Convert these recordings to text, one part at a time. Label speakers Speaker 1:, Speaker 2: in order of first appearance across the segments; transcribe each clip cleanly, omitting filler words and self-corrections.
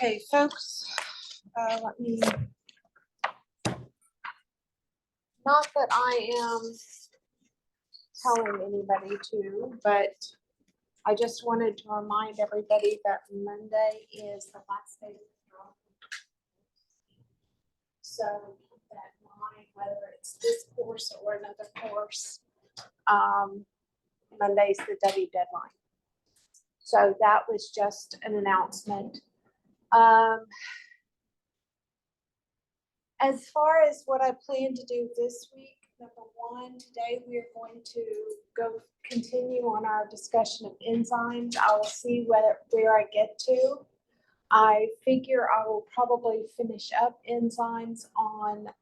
Speaker 1: Okay, folks, let me, not that I am telling anybody to, but I just wanted to remind everybody that Monday is the last day of the draw. So keep that in mind, whether it's this course or another course. Monday's the W deadline. So that was just an announcement. As far as what I plan to do this week, number one, today we are going to continue on our discussion of enzymes. I will see where I get to. I figure I will probably finish up enzymes on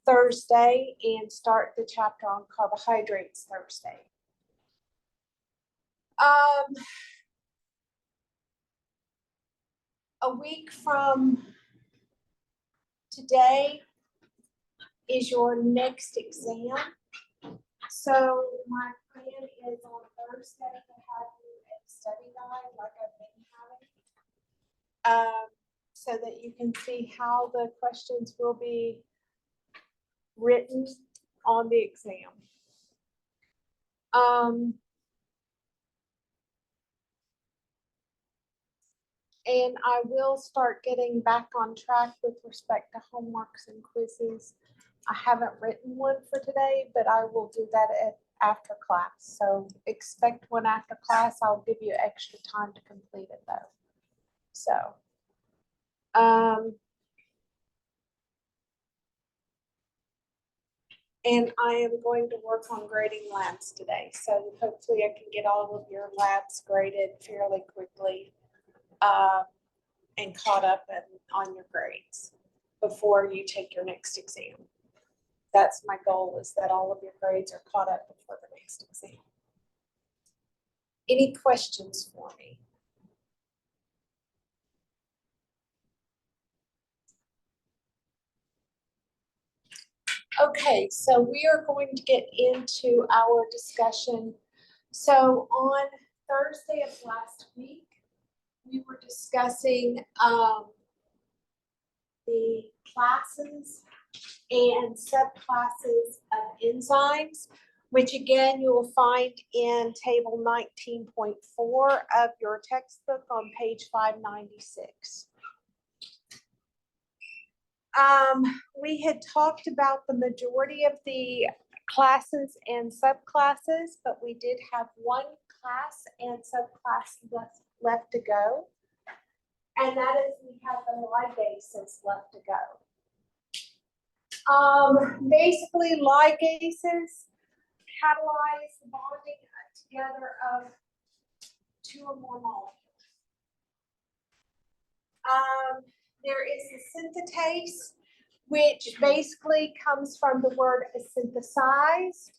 Speaker 1: Thursday and start the chapter on carbohydrates Thursday. A week from today is your next exam. So my plan is on Thursday to have you a study guide like I've been having, so that you can see how the questions will be written on the exam. And I will start getting back on track with respect to homeworks and quizzes. I haven't written one for today, but I will do that after class. So expect one after class. I'll give you extra time to complete it though. So, and I am going to work on grading labs today. So hopefully I can get all of your labs graded fairly quickly. And caught up on your grades before you take your next exam. That's my goal, is that all of your grades are caught up before the next exam. Any questions for me? Okay, so we are going to get into our discussion. So on Thursday of last week, we were discussing the classes and subclasses of enzymes, which again you will find in table 19.4 of your textbook on page 596. We had talked about the majority of the classes and subclasses, but we did have one class and subclass left to go. And that is, we have the ligases left to go. Basically, ligases catalyze the bonding together of two or more molecules. There is the synthetase, which basically comes from the word synthesize.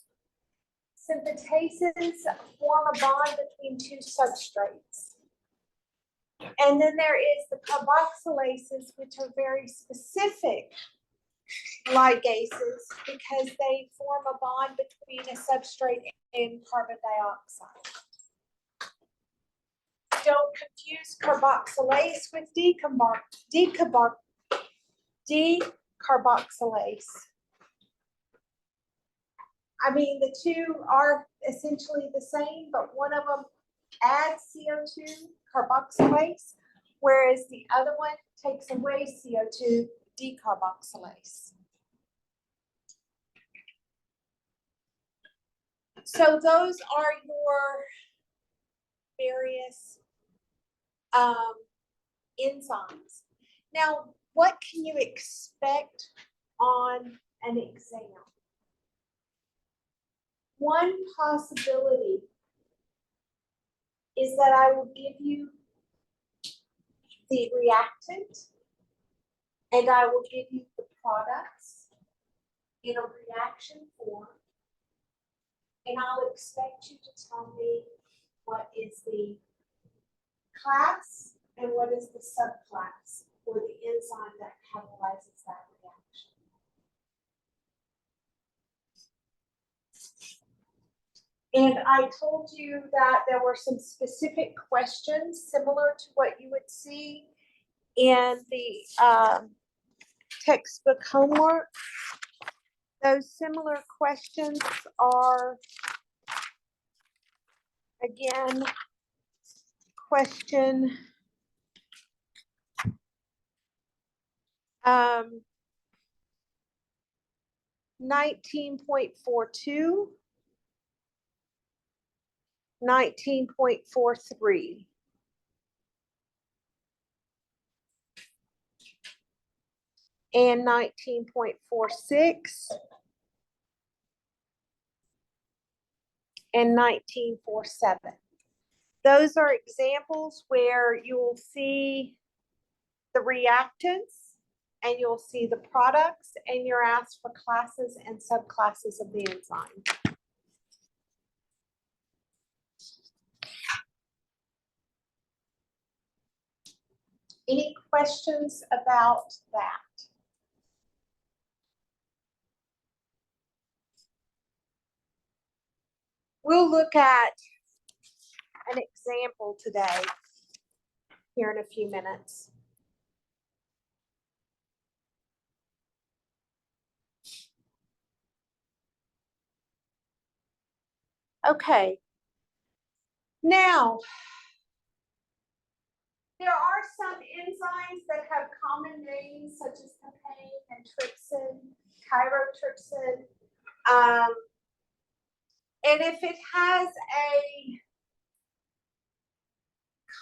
Speaker 1: Synthetases form a bond between two substrates. And then there is the carboxylases, which are very specific ligases because they form a bond between a substrate and carbon dioxide. Don't confuse carboxylase with decarboxylase. I mean, the two are essentially the same, but one of them adds CO2, carboxylase, whereas the other one takes away CO2, decarboxylase. So those are your various enzymes. Now, what can you expect on an exam? One possibility is that I will give you the reactant and I will give you the products in a reaction form, and I'll expect you to tell me what is the class and what is the subclass for the enzyme that catalyzes that reaction. And I told you that there were some specific questions similar to what you would see in the textbook homework. Those similar questions are, again, question 19.42, 19.43. And 19.46 and 19.47. Those are examples where you will see the reactants and you'll see the products, and you're asked for classes and subclasses of the enzyme. Any questions about that? We'll look at an example today here in a few minutes. Okay. Now, there are some enzymes that have common names such as papain and trypsin, chirotrypsin. And if it has a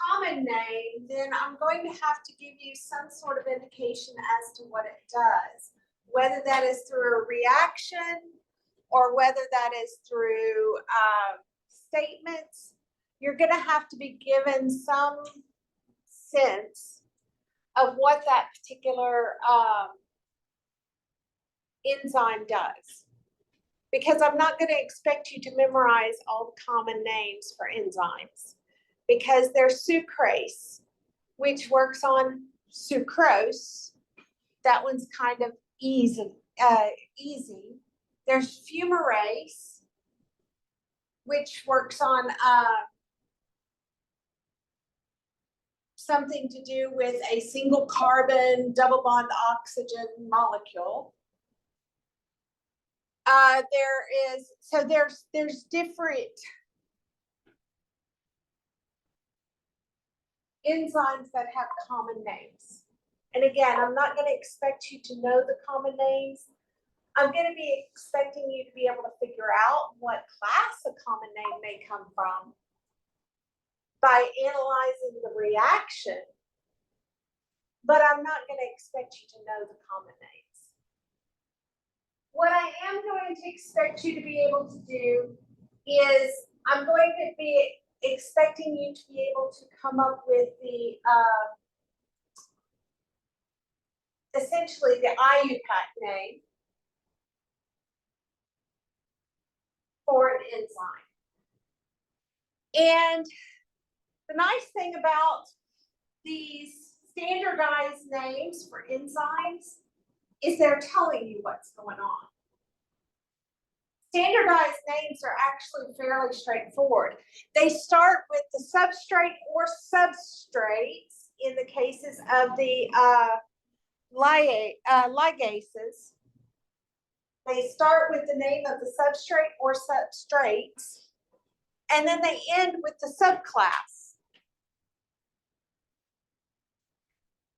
Speaker 1: common name, then I'm going to have to give you some sort of indication as to what it does, whether that is through a reaction or whether that is through statements. You're going to have to be given some sense of what that particular enzyme does, because I'm not going to expect you to memorize all the common names for enzymes, because there's sucrase, which works on sucrose. That one's kind of easy. There's fumarase, which works on something to do with a single carbon double bond oxygen molecule. There's different enzymes that have common names. And again, I'm not going to expect you to know the common names. I'm going to be expecting you to be able to figure out what class a common name may come from by analyzing the reaction, but I'm not going to expect you to know the common names. What I am going to expect you to be able to do is I'm going to be expecting you to be able to come up with the essentially the IUPAC name for an enzyme. And the nice thing about these standardized names for enzymes is they're telling you what's going on. Standardized names are actually fairly straightforward. They start with the substrate or substrates in the cases of the ligases. They start with the name of the substrate or substrates, and then they end with the subclass.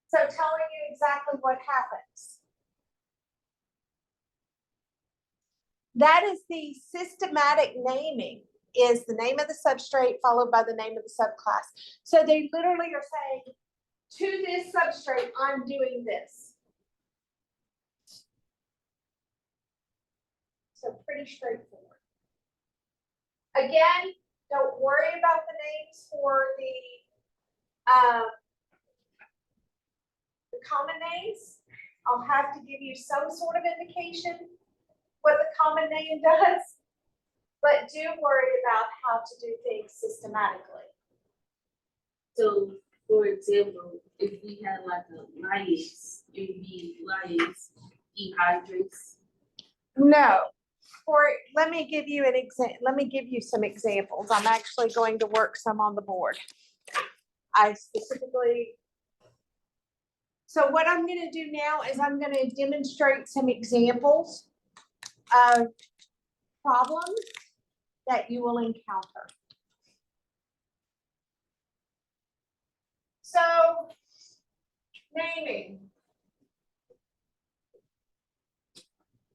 Speaker 1: So telling you exactly what happens. That is the systematic naming, is the name of the substrate followed by the name of the subclass. So they literally are saying, to this substrate, I'm doing this. So pretty straightforward. Again, don't worry about the names for the common names. I'll have to give you some sort of indication what the common name does, but do worry about how to do things systematically.
Speaker 2: So, for example, if we had like a ligase, it would be ligase dehydrates.
Speaker 1: No. Let me give you an example. Let me give you some examples. I'm actually going to work some on the board. I specifically So what I'm gonna do now is I'm gonna demonstrate some examples of problems that you will encounter. So, naming.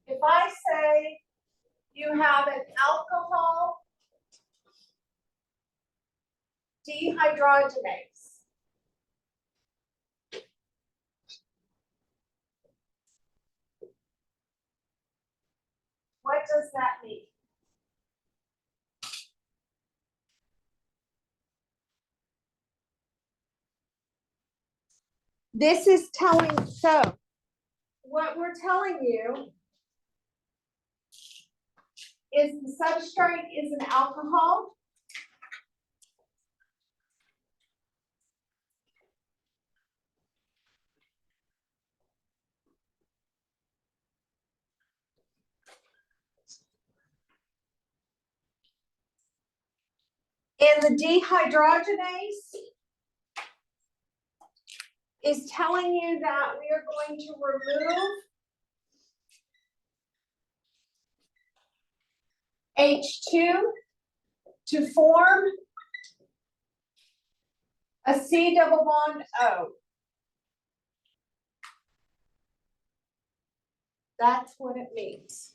Speaker 1: If I say you have an alcohol dehydrogenase, what does that mean? This is telling, so what we're telling you is the substrate is an alcohol. And the dehydrogenase is telling you that we are going to remove H2 to form a C double bond O. That's what it means.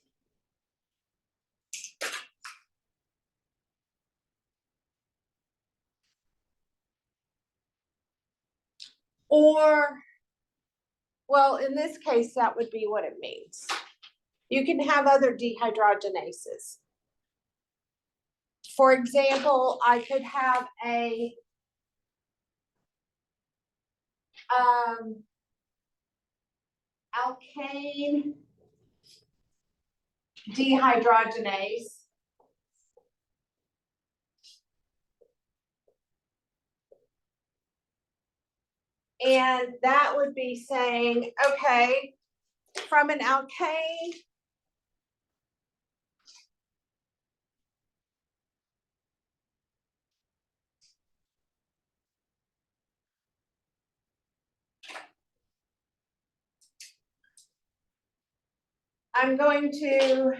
Speaker 1: Or, well, in this case, that would be what it means. You can have other dehydrogenases. For example, I could have a alkane dehydrogenase. And that would be saying, okay, from an alkane, I'm going to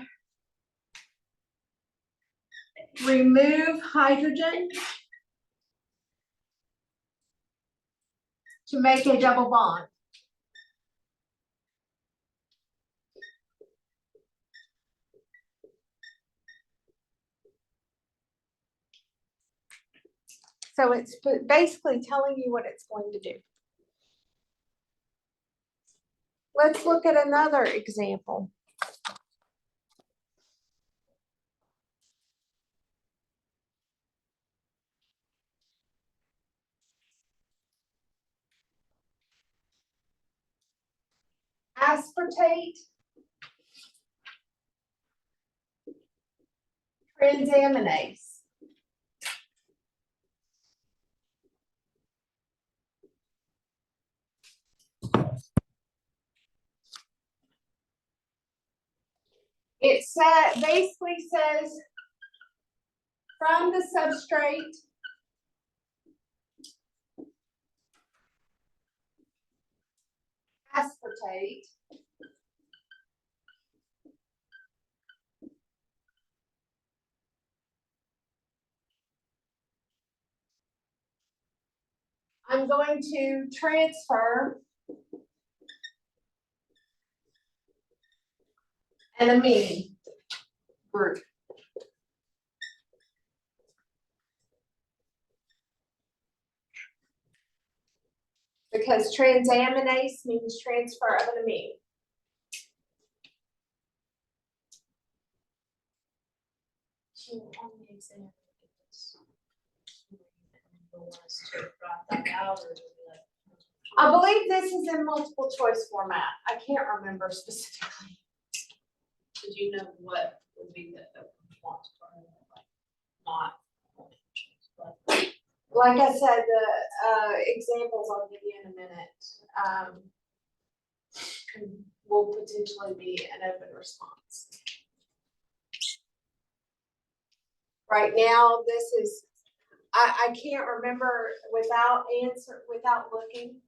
Speaker 1: remove hydrogen to make a double bond. So it's basically telling you what it's going to do. Let's look at another example. Aspartate transaminase. It basically says from the substrate aspartate I'm going to transfer an amine group. Because transaminase means transfer of an amine. I believe this is in multiple choice format. I can't remember specifically.
Speaker 2: Did you know what would be the response for not?
Speaker 1: Like I said, the examples I'll give you in a minute will potentially be an open response. Right now, this is, I can't remember without looking.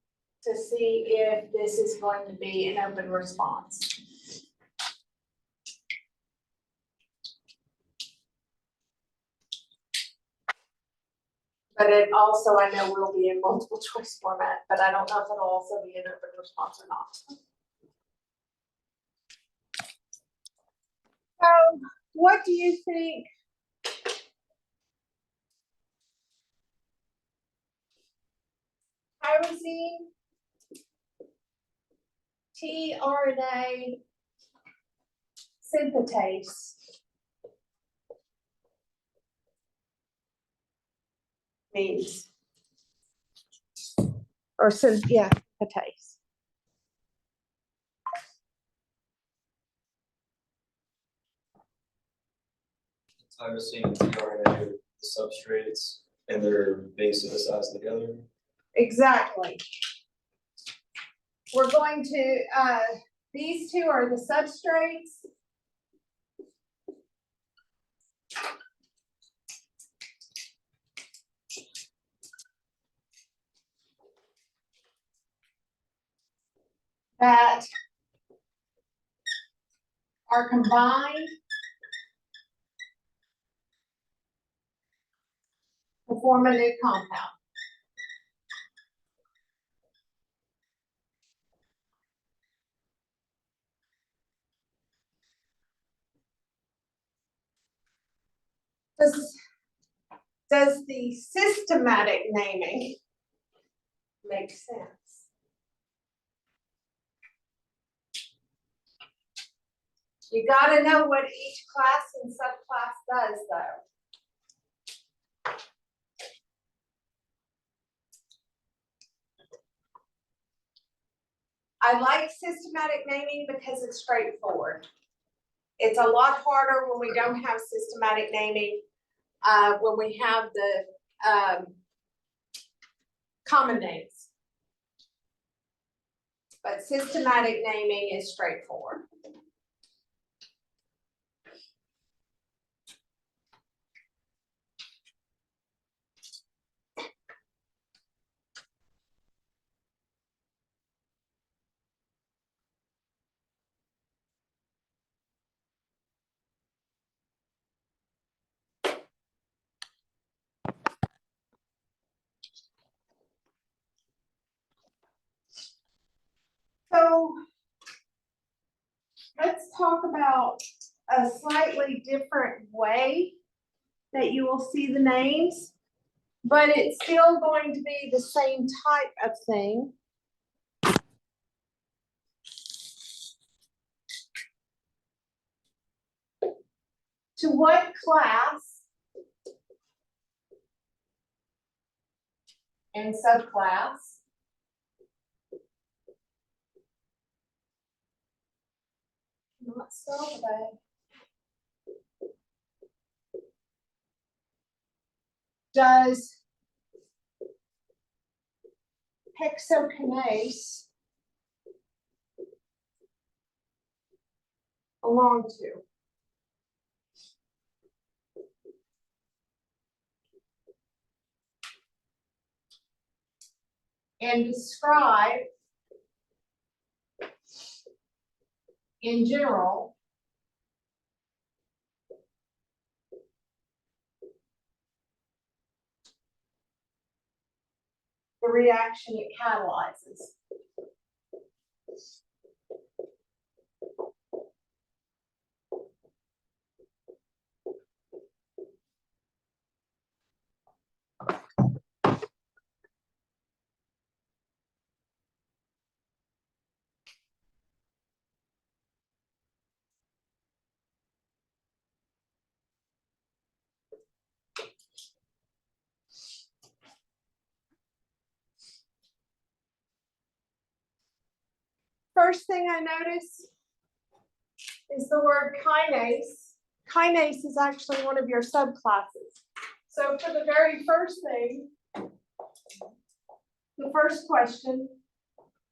Speaker 1: to see if this is going to be an open response. But it also, I know, will be in multiple choice format, but I don't know if it'll also be an open response or not. So what do you think? Tyrosine tRNA synthetase means, or synthetase.
Speaker 3: Tyrosine and tRNA are the substrates, and they're being synthesized together.
Speaker 1: Exactly. We're going to, these two are the substrates. That are combined to form a new compound. Does the systematic naming make sense? You got to know what each class and subclass does, though. I like systematic naming because it's straightforward. It's a lot harder when we don't have systematic naming, when we have the common names. But systematic naming is straightforward. So let's talk about a slightly different way that you will see the names, but it's still going to be the same type of thing. To what class and subclass not spell today. Does hexokinase belong to? And describe in general the reaction it catalyzes. First thing I notice is the word kinase. Kinase is actually one of your subclasses. So for the very first thing, the first question,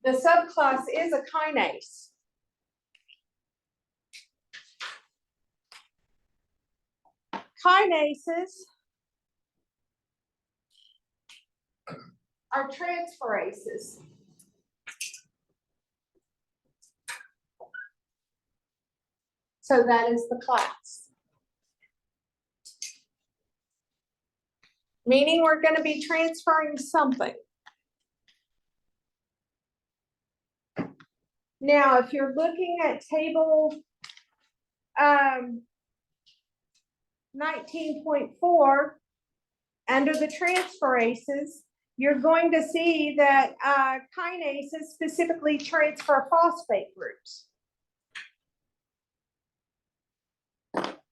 Speaker 1: the subclass is a kinase. Kinases are transferases. So that is the class. Meaning we're going to be transferring something. Now, if you're looking at table 19.4, under the transferases, you're going to see that kinases specifically transfer phosphate groups.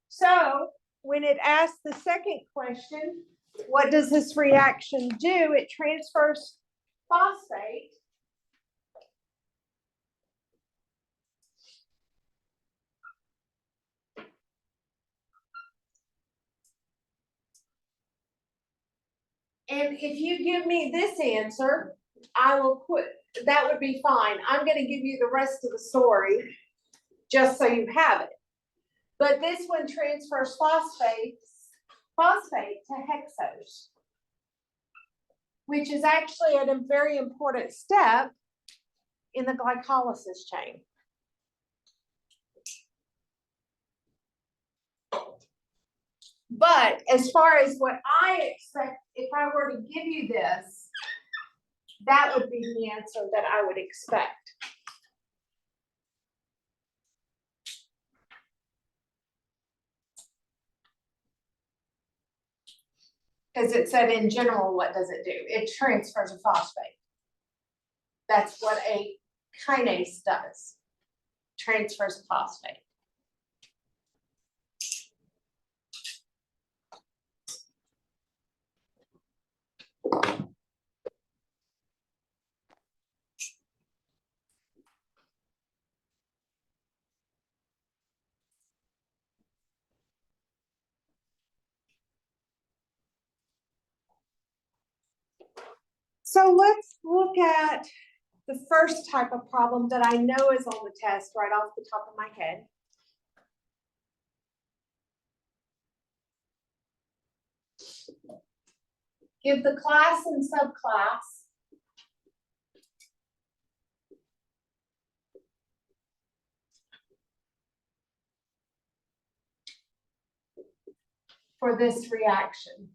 Speaker 1: So when it asks the second question, what does this reaction do? It transfers phosphate and if you give me this answer, I will put, that would be fine. I'm going to give you the rest of the story just so you have it. But this one transfers phosphate to hexose, which is actually a very important step in the glycolysis chain. But as far as what I expect, if I were to give you this, that would be the answer that I would expect. Because it said in general, what does it do? It transfers a phosphate. That's what a kinase does. Transfers a phosphate. So let's look at the first type of problem that I know is on the test right off the top of my head. Give the class and subclass for this reaction.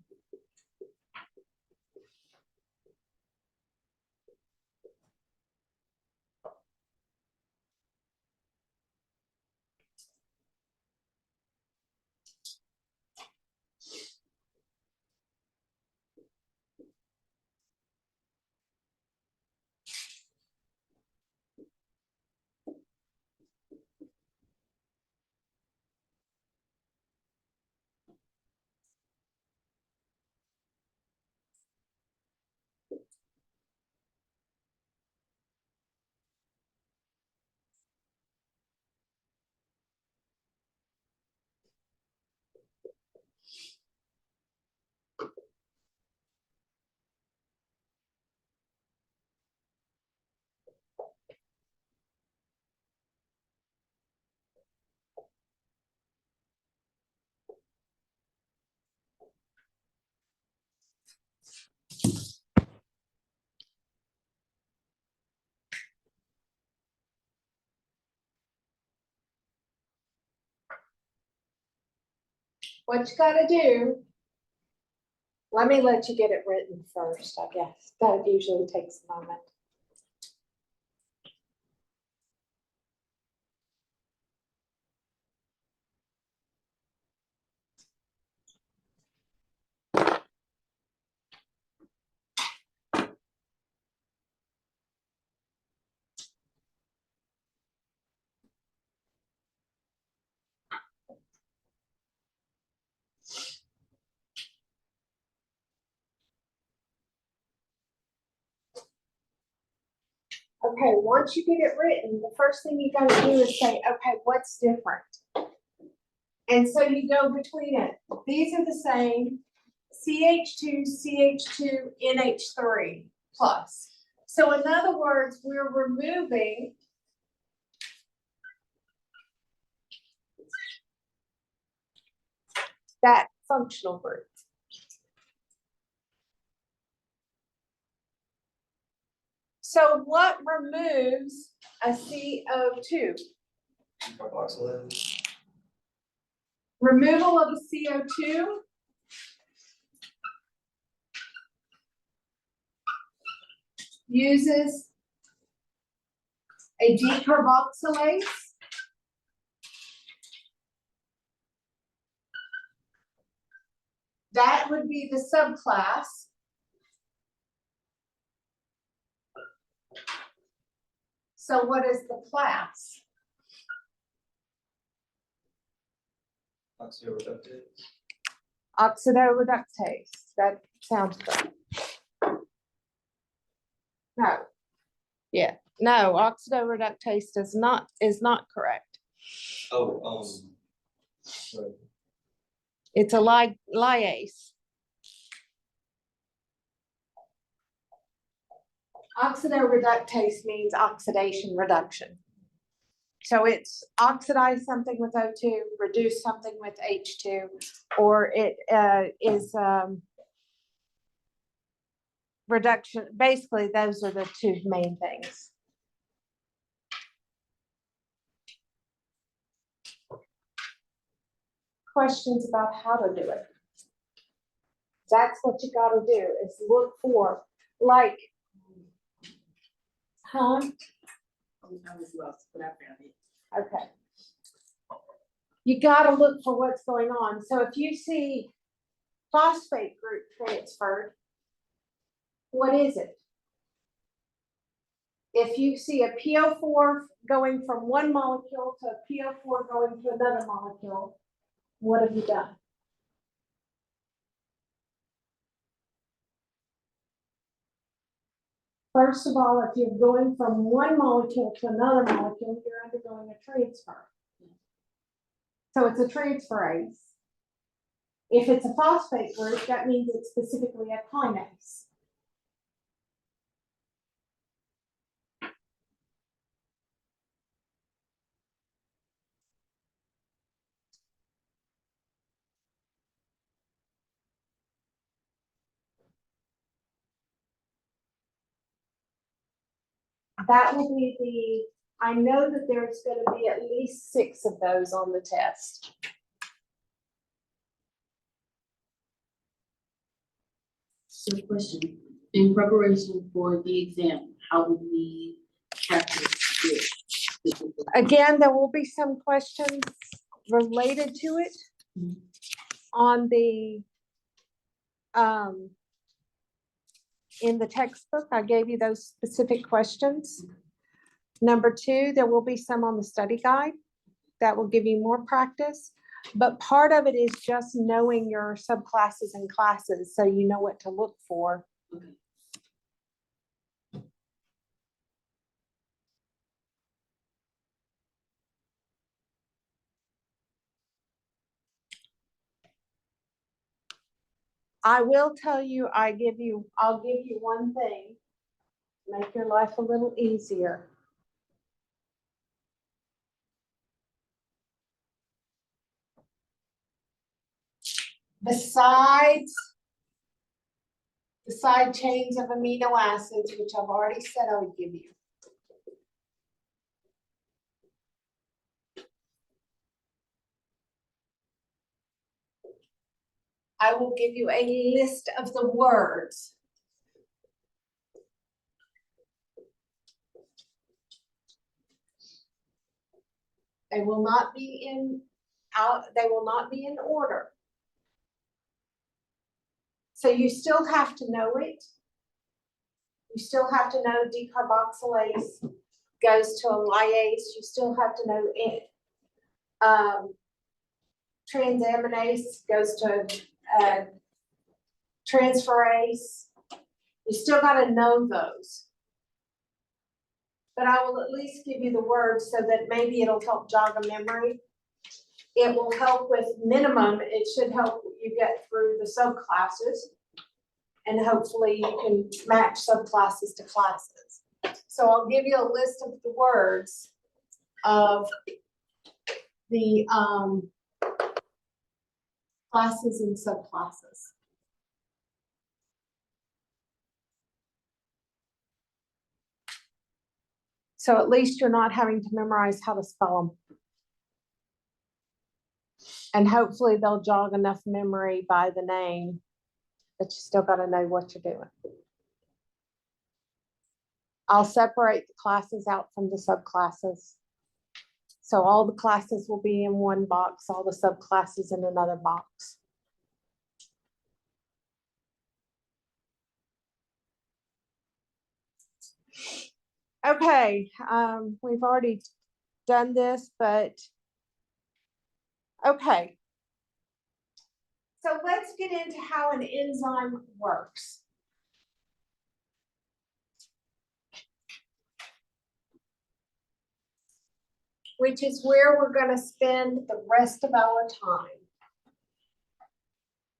Speaker 1: What you gotta do, let me let you get it written first, I guess. That usually takes a moment. Okay, once you get it written, the first thing you gotta do is say, okay, what's different? And so you go between it. These are the same, CH2, CH2, NH3 plus. So in other words, we're removing that functional group. So what removes a CO2?
Speaker 3: Carboxylate.
Speaker 1: Removal of the CO2. Uses a decarboxylase. That would be the subclass. So what is the class?
Speaker 3: Oxidoreductase.
Speaker 1: Oxidoreductase. That sounds good. No. Yeah, no, oxidoreductase is not correct.
Speaker 3: Oh, right.
Speaker 1: It's a lyase. Oxidoreductase means oxidation reduction. So it's oxidize something with O2, reduce something with H2, or it is reduction. Basically, those are the two main things. Questions about how to do it? That's what you got to do, is look for, like, huh?
Speaker 2: I was lost, but I found it.
Speaker 1: Okay. You got to look for what's going on. So if you see phosphate group transferred, what is it? If you see a PO4 going from one molecule to a PO4 going to another molecule, what have you done? First of all, if you're going from one molecule to another molecule, you're undergoing a transfer. So it's a transferase. If it's a phosphate group, that means it's specifically a kinase. That will be I know that there's going to be at least 6 of those on the test.
Speaker 2: So question, in preparation for the exam, how would we practice this?
Speaker 1: Again, there will be some questions related to it on the in the textbook. I gave you those specific questions. Number 2, there will be some on the study guide that will give you more practice, but part of it is just knowing your subclasses and classes so you know what to look for.
Speaker 2: Okay.
Speaker 1: I will tell you, I'll give you one thing, make your life a little easier. Besides the side chains of amino acids, which I've already said I would give you. I will give you a list of the words. They will not be in order. So you still have to know it. You still have to know decarboxylase goes to a lyase. You still have to know it. Transaminase goes to transferase. You still got to know those. But I will at least give you the words so that maybe it'll help jog a memory. It will help with minimum. It should help you get through the subclasses. And hopefully you can match subclasses to classes. So I'll give you a list of the words of the classes and subclasses. So at least you're not having to memorize how to spell them. And hopefully they'll jog enough memory by the name, but you still gotta know what you're doing. I'll separate the classes out from the subclasses. So all the classes will be in one box, all the subclasses in another box. Okay, we've already done this, but okay. So let's get into how an enzyme works. Which is where we're going to spend the rest of our time,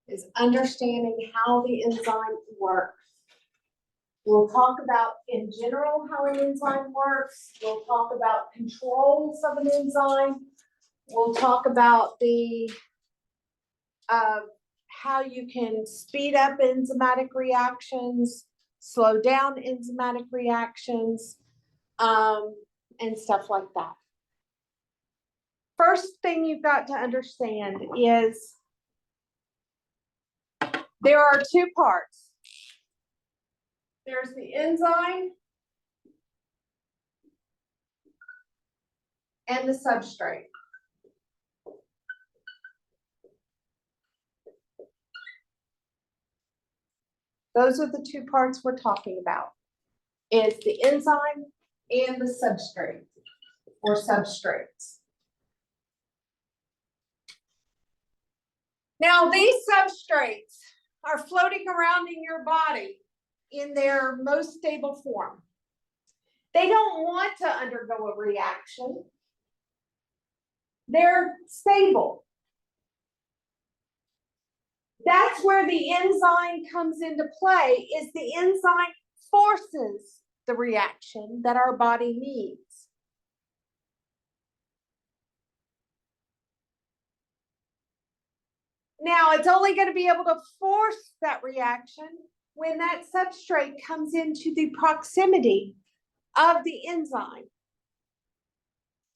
Speaker 1: is understanding how the enzyme works. We'll talk about in general how an enzyme works. We'll talk about controls of an enzyme. We'll talk about the how you can speed up enzymatic reactions, slow down enzymatic reactions, and stuff like that. First thing you've got to understand is there are two parts. There's the enzyme and the substrate. Those are the two parts we're talking about, is the enzyme and the substrate or substrates. Now, these substrates are floating around in your body in their most stable form. They don't want to undergo a reaction. They're stable. That's where the enzyme comes into play, is the enzyme forces the reaction that our body needs. Now, it's only going to be able to force that reaction when that substrate comes into the proximity of the enzyme,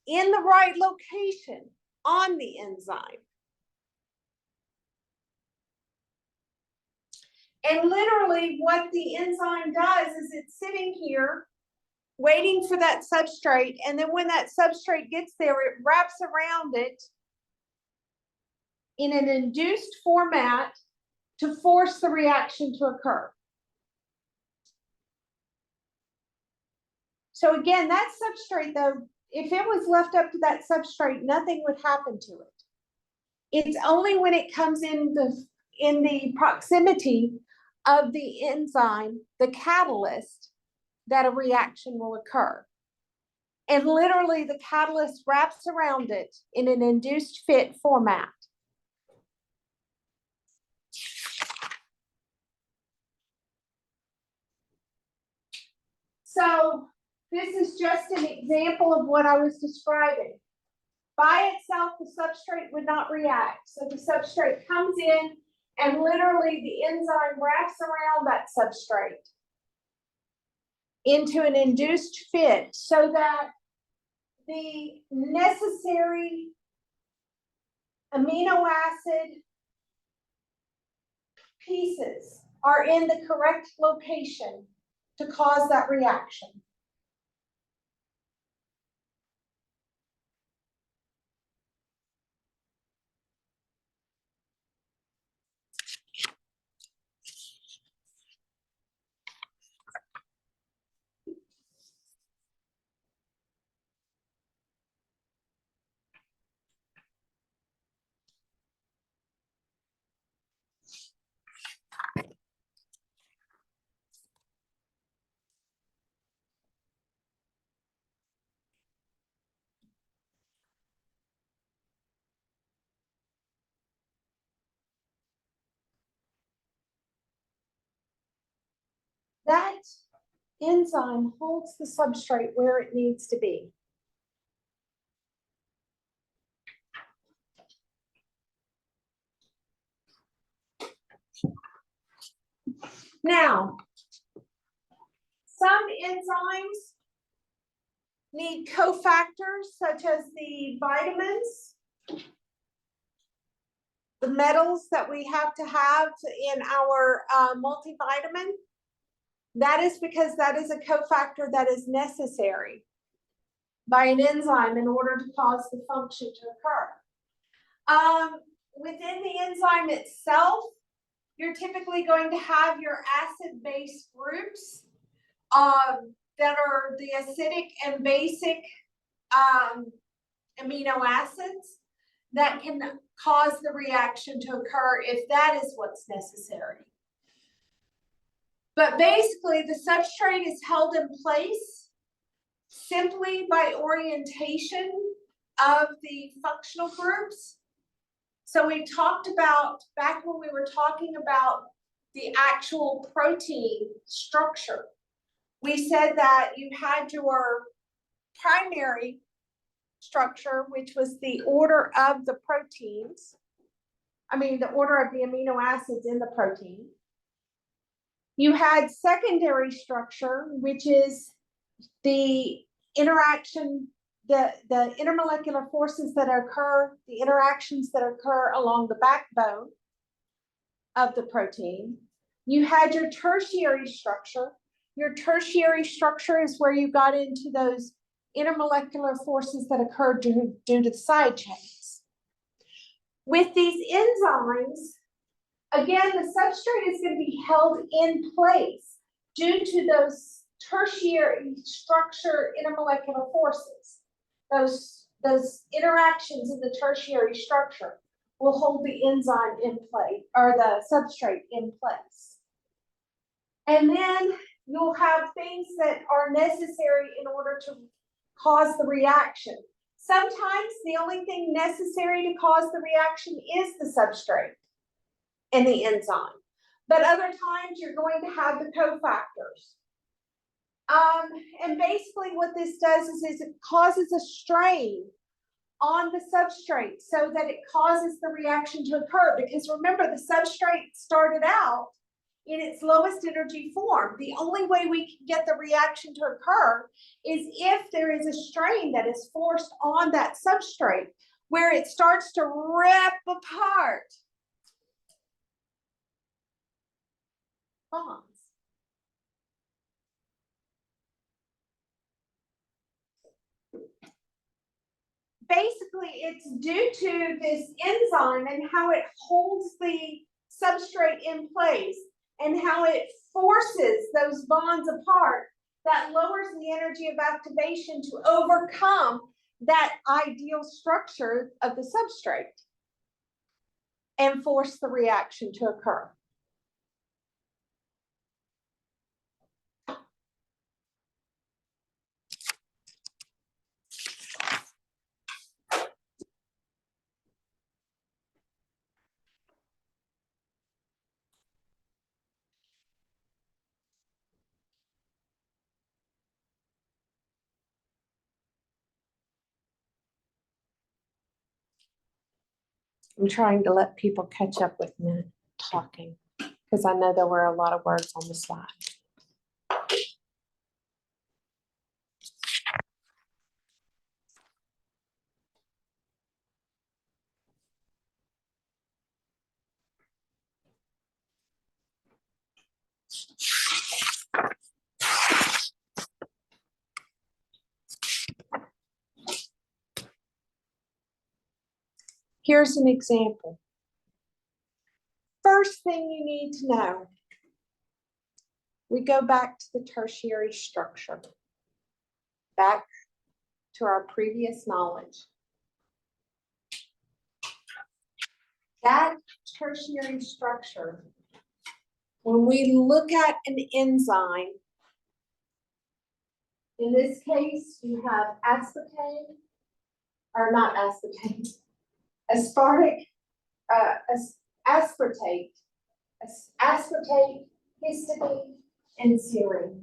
Speaker 1: in the right location on the enzyme. And literally what the enzyme does is it's sitting here waiting for that substrate, and then when that substrate gets there, it wraps around it in an induced format to force the reaction to occur. So again, that substrate, though, if it was left up to that substrate, nothing would happen to it. It's only when it comes in the proximity of the enzyme, the catalyst, that a reaction will occur. And literally the catalyst wraps around it in an induced fit format. So this is just an example of what I was describing. By itself, the substrate would not react. So the substrate comes in and literally the enzyme wraps around that substrate into an induced fit so that the necessary amino acid pieces are in the correct location to cause that reaction. That enzyme holds the substrate where it needs to be. Now, some enzymes need cofactors such as the vitamins the metals that we have to have in our multivitamin, that is because that is a cofactor that is necessary by an enzyme in order to cause the function to occur. Within the enzyme itself, you're typically going to have your acid-base groups that are the acidic and basic amino acids that can cause the reaction to occur if that is what's necessary. But basically, the substrate is held in place simply by orientation of the functional groups. So we talked about, back when we were talking about the actual protein structure, we said that you had your primary structure, which was the order of the proteins. The order of the amino acids in the protein. You had secondary structure, which is the interaction, the intermolecular forces that occur, the interactions that occur along the backbone of the protein. You had your tertiary structure. Your tertiary structure is where you got into those intermolecular forces that occur due to the side chains. With these enzymes, again, the substrate is going to be held in place due to those tertiary structure intermolecular forces. Those interactions in the tertiary structure will hold the enzyme in place, or the substrate in place. And then you'll have things that are necessary in order to cause the reaction. Sometimes the only thing necessary to cause the reaction is the substrate and the enzyme. But other times you're going to have the cofactors. And basically what this does is it causes a strain on the substrate so that it causes the reaction to occur. Because remember, the substrate started out in its lowest energy form. The only way we can get the reaction to occur is if there is a strain that is forced on that substrate where it starts to rip apart bonds. Basically, it's due to this enzyme and how it holds the substrate in place and how it forces those bonds apart that lowers the energy of activation to overcome that ideal structure of the substrate and force the reaction to occur. I'm trying to let people catch up with me talking because I know there were a lot of words on the slide. Here's an example. First thing you need to know, we go back to the tertiary structure, back to our previous knowledge. That tertiary structure, when we look at an enzyme, in this case, you have aspartame, or not aspartame, aspartate, histidine, and serine.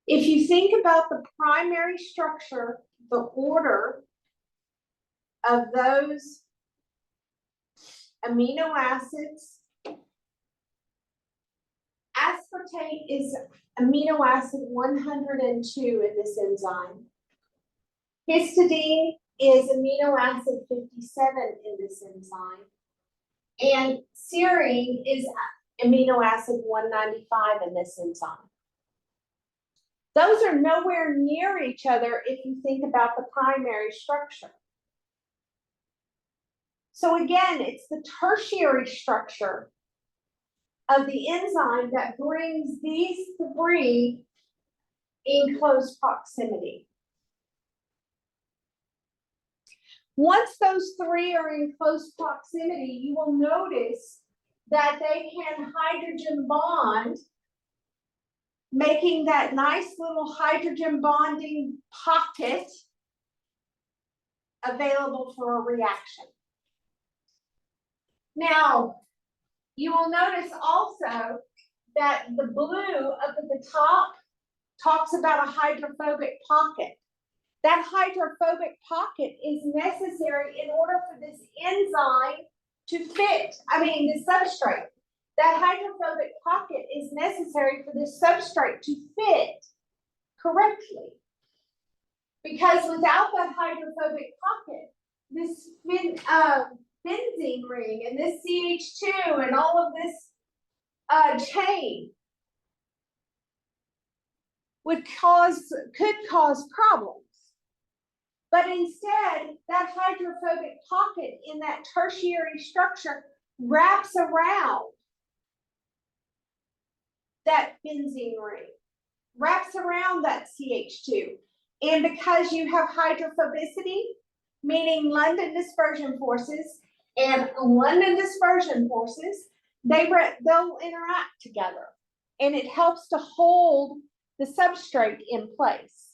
Speaker 1: If you think about the primary structure, the order of those amino acids, aspartate is amino acid 102 in this enzyme. Histidine is amino acid 57 in this enzyme. And serine is amino acid 195 in this enzyme. Those are nowhere near each other if you think about the primary structure. So again, it's the tertiary structure of the enzyme that brings these three in close proximity. Once those three are in close proximity, you will notice that they can hydrogen bond, making that nice little hydrogen bonding pocket available for a reaction. Now, you will notice also that the blue up at the top talks about a hydrophobic pocket. That hydrophobic pocket is necessary in order for this enzyme to fit, the substrate. That hydrophobic pocket is necessary for this substrate to fit correctly. Because without that hydrophobic pocket, this benzene ring and this CH2 and all of this chain could cause problems. But instead, that hydrophobic pocket in that tertiary structure wraps around that benzene ring, wraps around that CH2. And because you have hydrophobicity, meaning London dispersion forces and London dispersion forces, they'll interact together. And it helps to hold the substrate in place.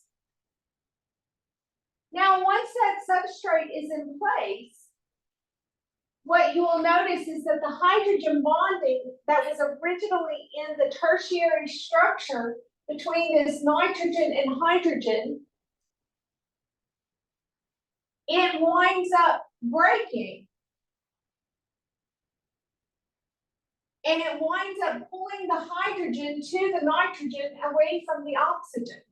Speaker 1: Now, once that substrate is in place, what you will notice is that the hydrogen bonding that was originally in the tertiary structure between this nitrogen and hydrogen, it winds up breaking. And it winds up pulling the hydrogen to the nitrogen away from the oxygen.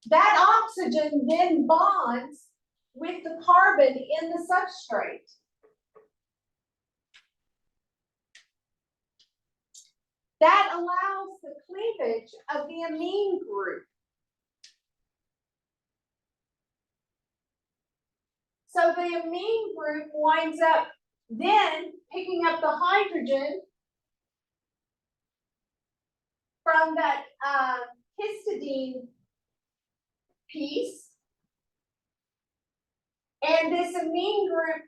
Speaker 1: That oxygen then bonds with the carbon in the substrate. That allows the cleavage of the amine group. So the amine group winds up then picking up the hydrogen from that histidine piece. And this amine group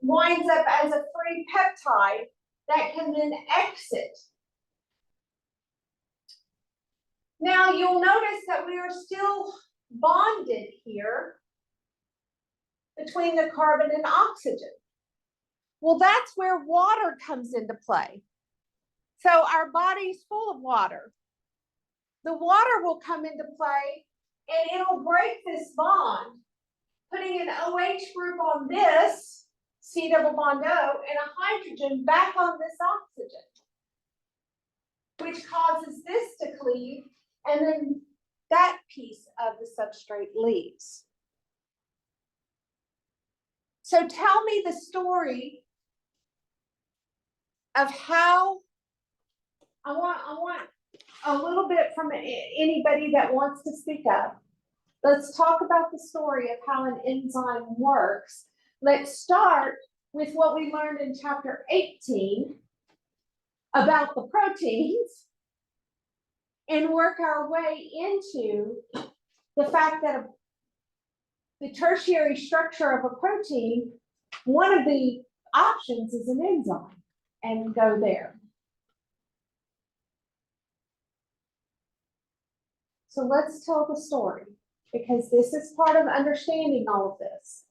Speaker 1: winds up as a free peptide that can then exit. Now you'll notice that we are still bonded here between the carbon and oxygen. Well, that's where water comes into play. So our body's full of water. The water will come into play and it'll break this bond, putting an OH group on this, C double bond O, and a hydrogen back on this oxygen, which causes this to cleave, and then that piece of the substrate leaves. So tell me the story of how, I want a little bit from anybody that wants to speak up. Let's talk about the story of how an enzyme works. Let's start with what we learned in chapter 18 about the proteins and work our way into the fact that the tertiary structure of a protein, one of the options is an enzyme, and go there. So let's tell the story, because this is part of understanding all of this.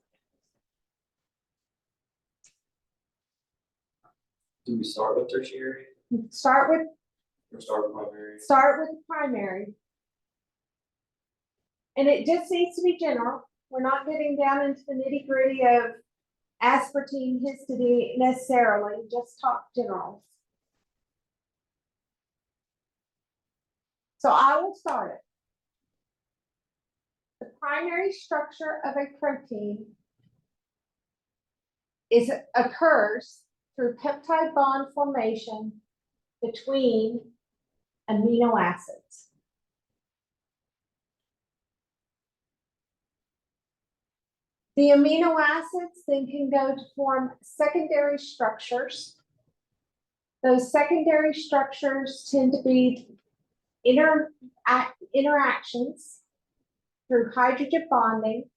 Speaker 3: Do we start with tertiary
Speaker 1: Start with
Speaker 3: or start with primary?
Speaker 1: Start with the primary. And it just needs to be general. We're not getting down into the nitty-gritty of aspartame, histidine necessarily, just talk general. So I will start it. The primary structure of a protein occurs through peptide bond formation between amino acids. The amino acids then can go to form secondary structures. Those secondary structures tend to be interactions through hydrogen bonding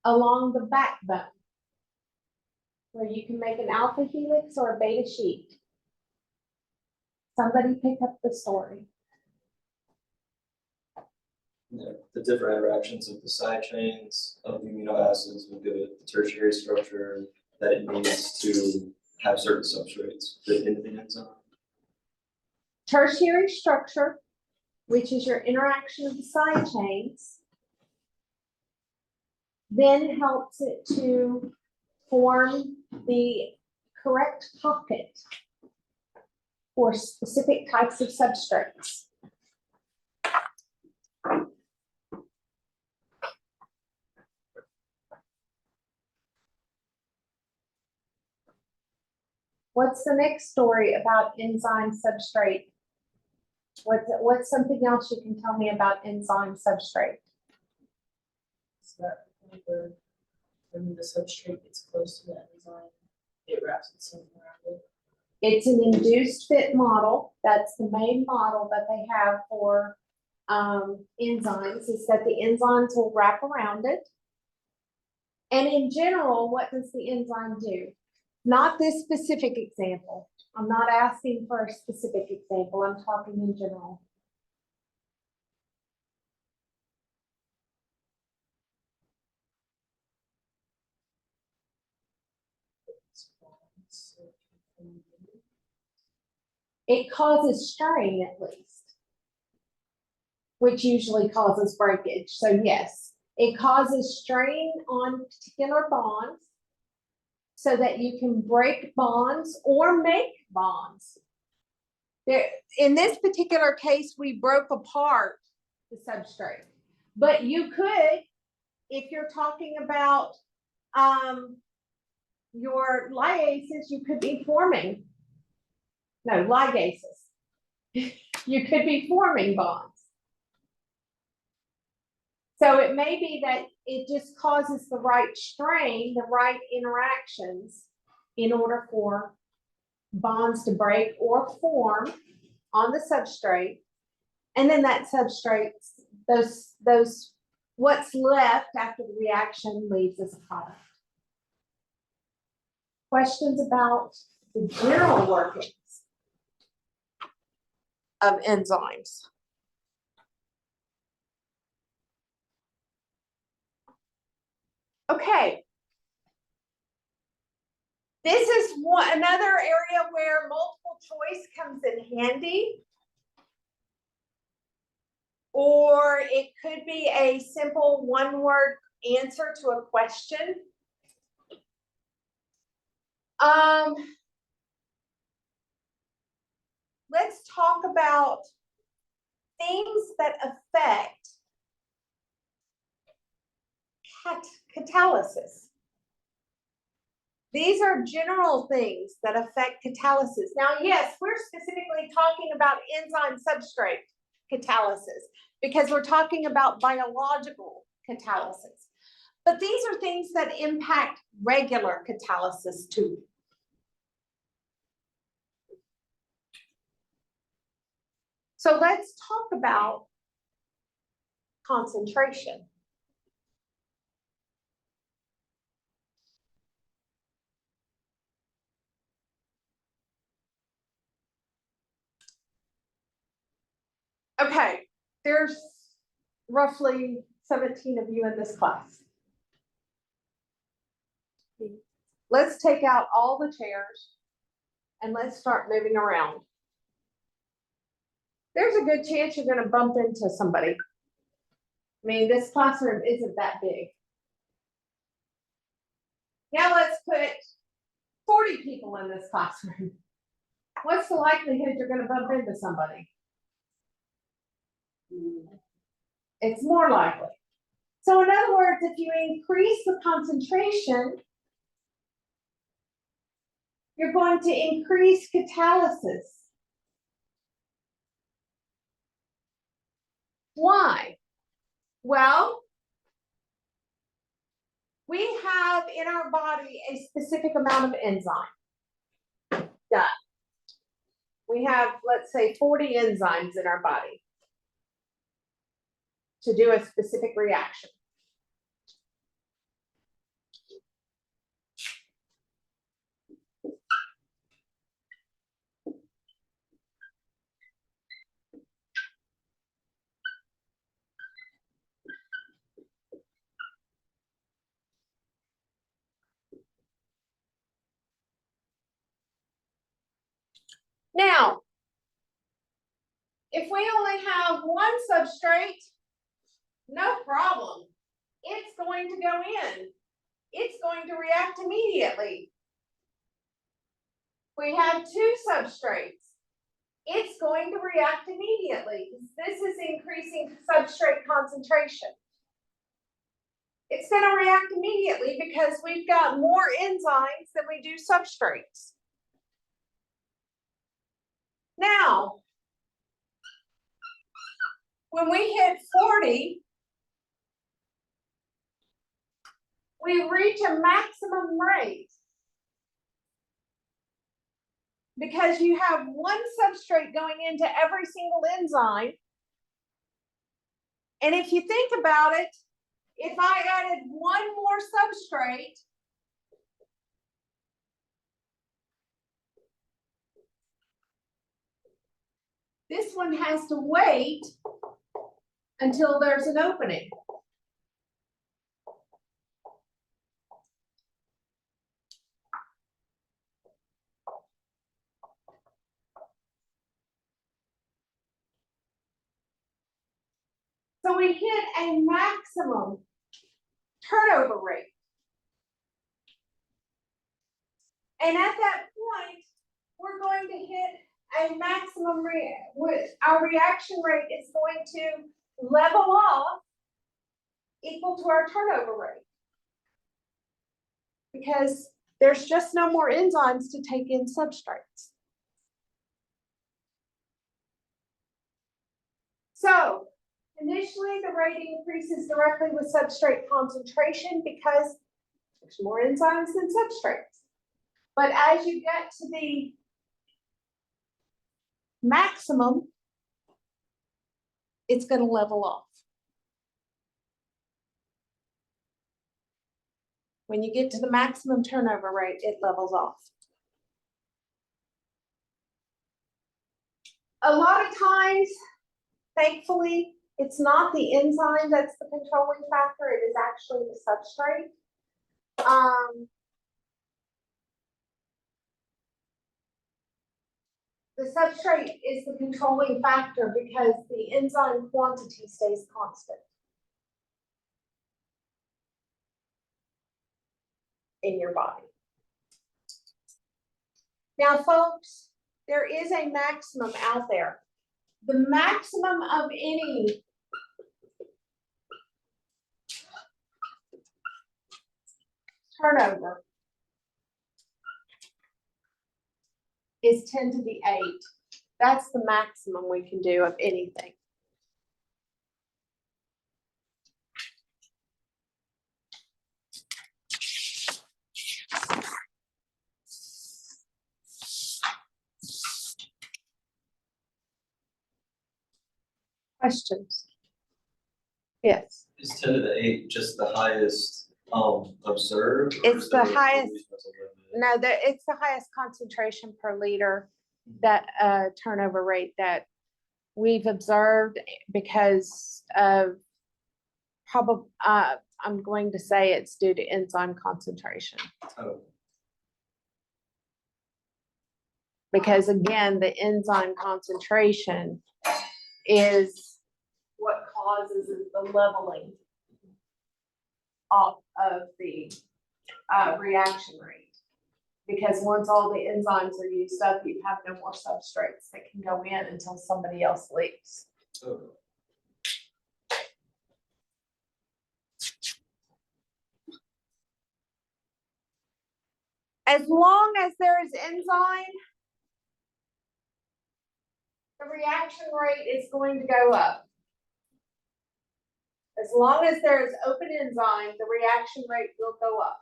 Speaker 1: along the backbone, where you can make an alpha helix or a beta sheet. Somebody pick up the story.
Speaker 3: Yeah, the different interactions of the side chains of the amino acids will give it the tertiary structure that it needs to have certain substrates fit into the enzyme.
Speaker 1: Tertiary structure, which is your interaction of the side chains, then helps it to form the correct pocket for specific types of substrates. What's the next story about enzyme substrate? What's something else you can tell me about enzyme substrate?
Speaker 2: So that when the substrate gets close to the enzyme, it wraps itself around it.
Speaker 1: It's an induced fit model. That's the main model that they have for enzymes, is that the enzymes will wrap around it. And in general, what does the enzyme do? Not this specific example. I'm not asking for a specific example. I'm talking in general. It causes strain at least, which usually causes breakage. So yes, it causes strain on particular bonds so that you can break bonds or make bonds. There, in this particular case, we broke apart the substrate, but you could, if you're talking about your ligases, you could be forming, no, ligases. You could be forming bonds. So it may be that it just causes the right strain, the right interactions in order for bonds to break or form on the substrate. And then that substrate, those what's left after the reaction leaves as a product. Questions about the general workings of enzymes? Okay. This is another area where multiple choice comes in handy. Or it could be a simple one-word answer to a question. Let's talk about things that affect catalysis. These are general things that affect catalysis. Now, yes, we're specifically talking about enzyme substrate catalysis because we're talking about biological catalysis. But these are things that impact regular catalysis too. So let's talk about concentration. Okay, there's roughly 17 of you in this class. Let's take out all the chairs and let's start moving around. There's a good chance you're going to bump into somebody. I mean, this classroom isn't that big. Now let's put 40 people in this classroom. What's the likelihood you're going to bump into somebody? It's more likely. So in other words, if you increase the concentration, you're going to increase catalysis. Why? Well, we have in our body a specific amount of enzyme. Done. We have, let's say, 40 enzymes in our body to do a specific reaction. Now, if we only have one substrate, no problem. It's going to go in. It's going to react immediately. We have two substrates. It's going to react immediately. This is increasing substrate concentration. It's going to react immediately because we've got more enzymes than we do substrates. Now, when we hit 40, we reach a maximum rate because you have one substrate going into every single enzyme. And if you think about it, if I added one more substrate, this one has to wait until there's an opening. So we hit a maximum turnover rate. And at that point, we're going to hit a maximum, our reaction rate is going to level off equal to our turnover rate. Because there's just no more enzymes to take in substrates. So initially the rate increases directly with substrate concentration because there's more enzymes than substrates. But as you get to the maximum, it's going to level off. When you get to the maximum turnover rate, it levels off. A lot of times, thankfully, it's not the enzyme that's the controlling factor, it is actually the substrate. The substrate is the controlling factor because the enzyme quantity stays constant in your body. Now, folks, there is a maximum out there. The maximum of any turnover is 10 to the 8. That's the maximum we can do of anything. Questions? Yes.
Speaker 3: Is 10 to the 8 just the highest observed?
Speaker 1: It's the highest. No, it's the highest concentration per liter, that turnover rate that we've observed because of probably, I'm going to say it's due to enzyme concentration.
Speaker 3: Oh.
Speaker 1: Because again, the enzyme concentration is what causes the leveling off of the reaction rate. Because once all the enzymes are used up, you have no more substrates that can go in until somebody else leaves.
Speaker 3: Oh.
Speaker 1: As long as there is enzyme, the reaction rate is going to go up. As long as there is open enzyme, the reaction rate will go up.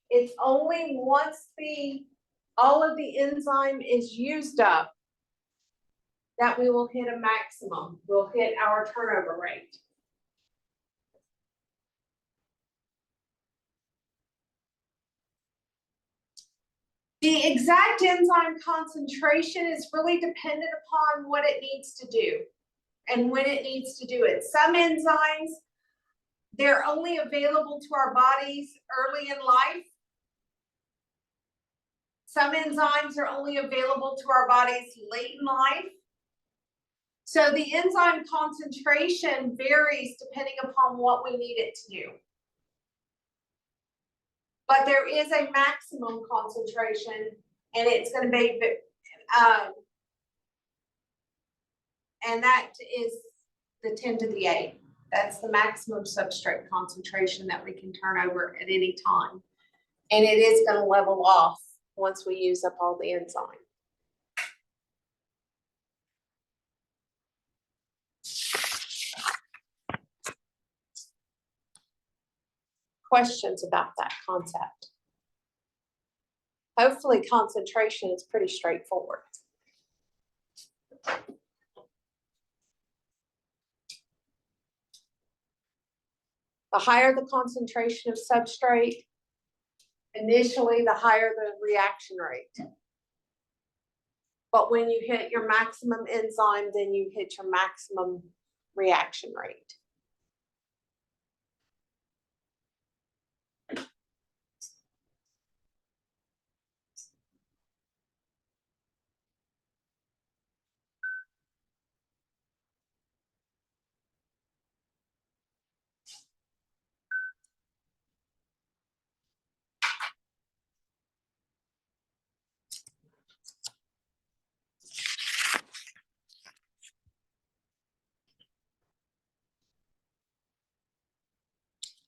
Speaker 1: It's only once all of the enzyme is used up that we will hit a maximum. We'll hit our turnover rate. The exact enzyme concentration is really dependent upon what it needs to do and when it needs to do it. Some enzymes, they're only available to our bodies early in life. Some enzymes are only available to our bodies late in life. So the enzyme concentration varies depending upon what we need it to do. But there is a maximum concentration, and it's going to be, and that is the 10 to the 8. That's the maximum substrate concentration that we can turn over at any time. And it is going to level off once we use up all the enzyme. Questions about that concept? Hopefully concentration is pretty straightforward. The higher the concentration of substrate, initially the higher the reaction rate. But when you hit your maximum enzyme, then you hit your maximum reaction rate.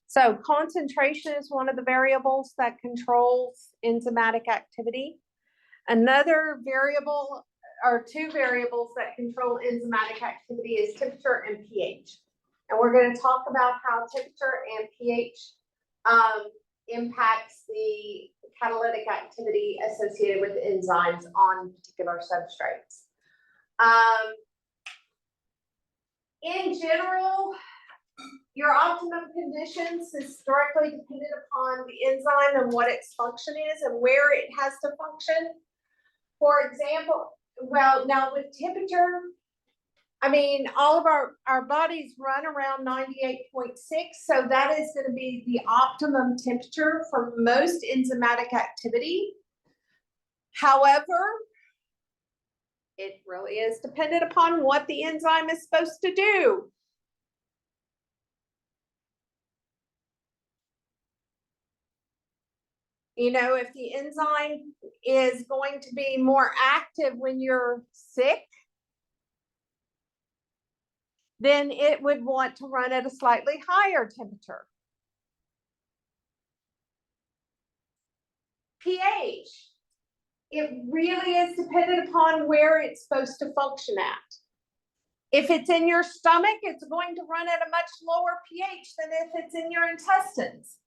Speaker 1: So concentration is one of the variables that controls enzymatic activity. Another variable, or two variables that control enzymatic activity, is temperature and pH. And we're going to talk about how temperature and pH impacts the catalytic activity associated with enzymes on particular substrates. In general, your optimum conditions is directly dependent upon the enzyme and what its function is and where it has to function. For example, well, now with temperature, I mean, all of our bodies run around 98.6, so that is going to be the optimum temperature for most enzymatic activity. However, it really is dependent upon what the enzyme is supposed to do. You know, if the enzyme is going to be more active when you're sick, then it would want to run at a slightly higher temperature. pH, it really is dependent upon where it's supposed to function at. If it's in your stomach, it's going to run at a much lower pH than if it's in your intestines.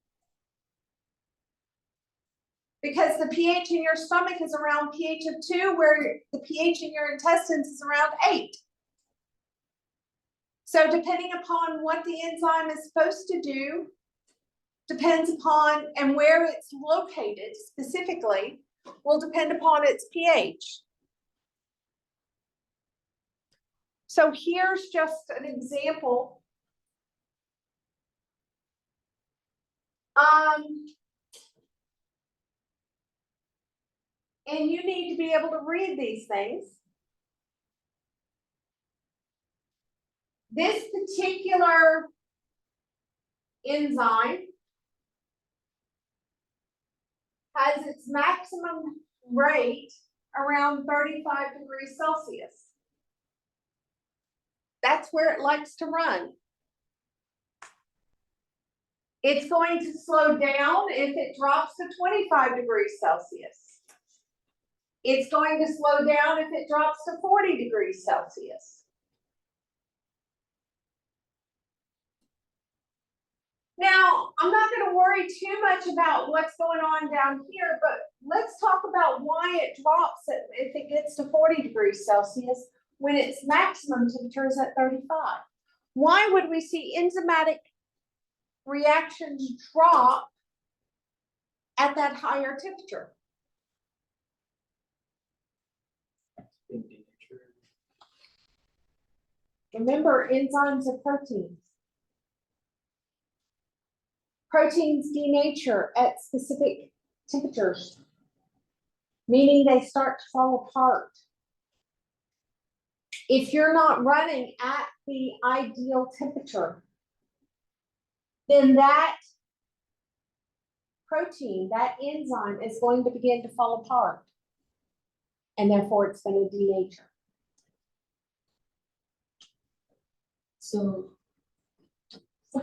Speaker 1: Because the pH in your stomach is around pH of 2, where the pH in your intestines is around 8. So depending upon what the enzyme is supposed to do, depends upon, and where it's located specifically, will depend upon its pH. So here's just an example. And you need to be able to read these things. This particular enzyme has its maximum rate around 35 degrees Celsius. That's where it likes to run.
Speaker 4: It's going to slow down if it drops to 25 degrees Celsius. It's going to slow down if it drops to 40 degrees Celsius. Now, I'm not going to worry too much about what's going on down here, but let's talk about why it drops if it gets to 40 degrees Celsius when its maximum temperature is at 35. Why would we see enzymatic reactions drop at that higher temperature? Remember, enzymes are proteins. Proteins denature at specific temperatures, meaning they start to fall apart. If you're not running at the ideal temperature, then that protein, that enzyme is going to begin to fall apart, and therefore it's going to denature.
Speaker 2: So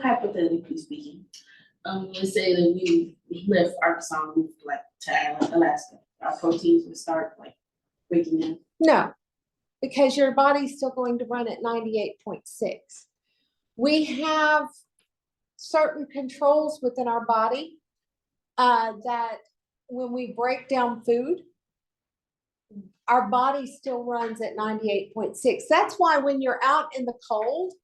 Speaker 2: hypothetically speaking, let's say that we left Arkansas and moved like to Alaska, our proteins would start like breaking down.
Speaker 4: No, because your body's still going to run at 98.6. We have certain controls within our body that when we break down food, our body still runs at 98.6. That's why when you're out in the cold,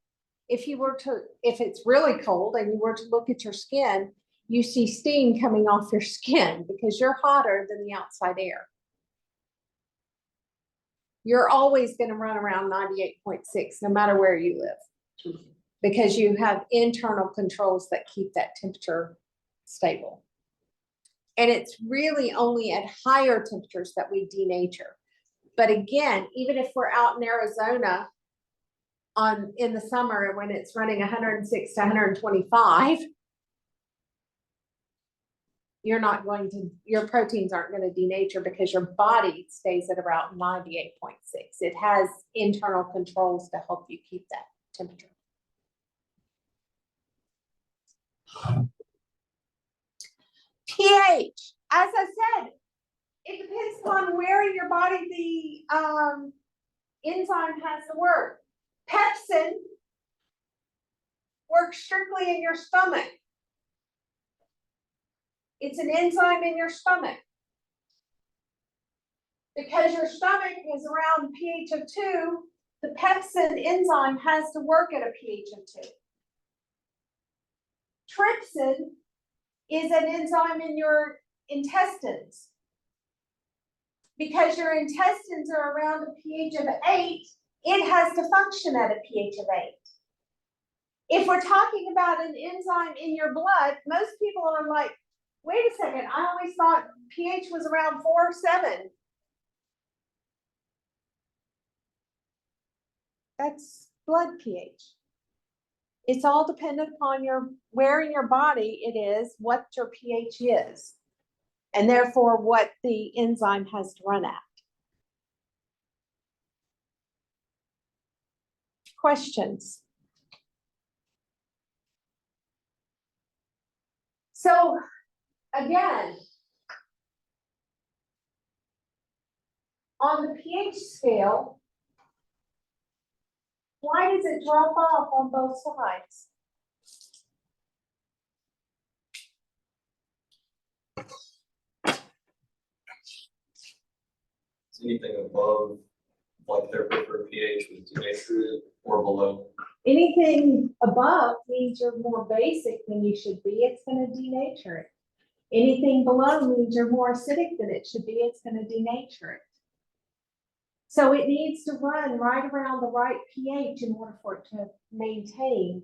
Speaker 4: if it's really cold and you were to look at your skin, you see steam coming off your skin because you're hotter than the outside air. You're always going to run around 98.6 no matter where you live because you have internal controls that keep that temperature stable. And it's really only at higher temperatures that we denature. But again, even if we're out in Arizona in the summer when it's running 106 to 125, your proteins aren't going to denature because your body stays at around 98.6. It has internal controls to help you keep that temperature. pH, as I said, it depends upon where in your body the enzyme has to work. Pepsin works strictly in your stomach. It's an enzyme in your stomach. Because your stomach is around pH of 2, the pepsin enzyme has to work at a pH of 2. Trypsin is an enzyme in your intestines. Because your intestines are around a pH of 8, it has to function at a pH of 8. If we're talking about an enzyme in your blood, most people are like, wait a second, I always thought pH was around 4 or 7. That's blood pH. It's all dependent upon where in your body it is, what your pH is, and therefore what the enzyme has to run at. Questions? So again, on the pH scale, why does it drop off on both sides?
Speaker 3: Is anything above like their preferred pH with denatured or below?
Speaker 4: Anything above means you're more basic than you should be. It's going to denature it. Anything below means you're more acidic than it should be. It's going to denature it. So it needs to run right around the right pH in order for it to maintain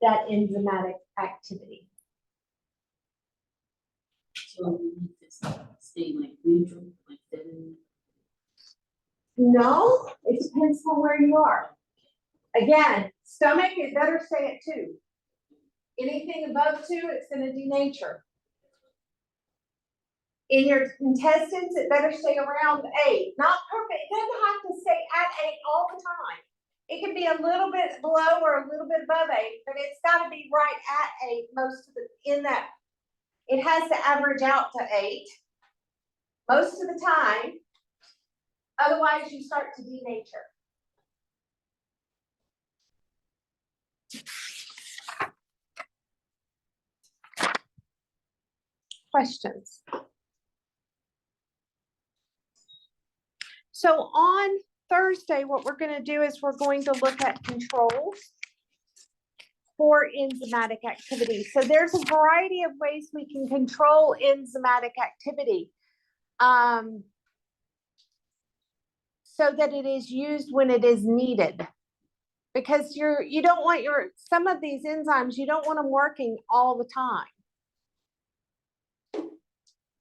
Speaker 4: that enzymatic activity.
Speaker 2: So we need to stay like neutral, like 7.
Speaker 4: No, it depends on where you are. Again, stomach, it better stay at 2. Anything above 2, it's going to denature. In your intestines, it better stay around 8. Not perfect. It doesn't have to stay at 8 all the time. It can be a little bit below or a little bit above 8, but it's got to be right at 8 most of the, in that. It has to average out to 8 most of the time. Otherwise, you start to denature. Questions? So on Thursday, what we're going to do is we're going to look at controls for enzymatic activity. So there's a variety of ways we can control enzymatic activity so that it is used when it is needed. Because you don't want some of these enzymes, you don't want them working all the time.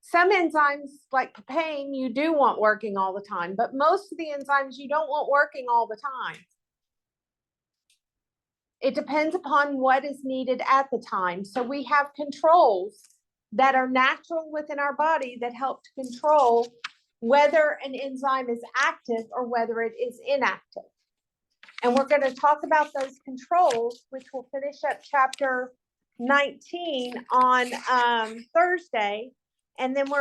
Speaker 4: Some enzymes like papain, you do want working all the time, but most of the enzymes you don't want working all the time. It depends upon what is needed at the time. So we have controls that are natural within our body that help to control whether an enzyme is active or whether it is inactive. And we're going to talk about those controls, which will finish up chapter 19 on Thursday. And then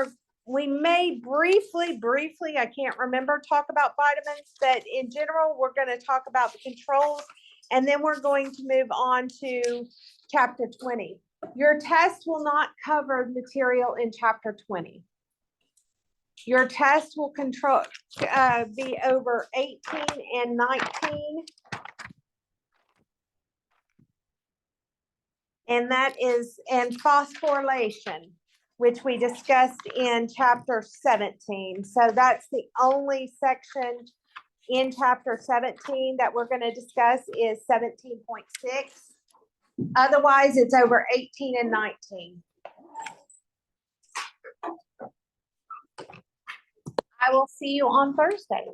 Speaker 4: we may briefly, I can't remember, talk about vitamins, but in general, we're going to talk about the controls. And then we're going to move on to chapter 20. Your test will not cover material in chapter 20. Your test will be over 18 and 19. And that is, and phosphorylation, which we discussed in chapter 17. So that's the only section in chapter 17 that we're going to discuss is 17.6. Otherwise, it's over 18 and 19. I will see you on Thursday.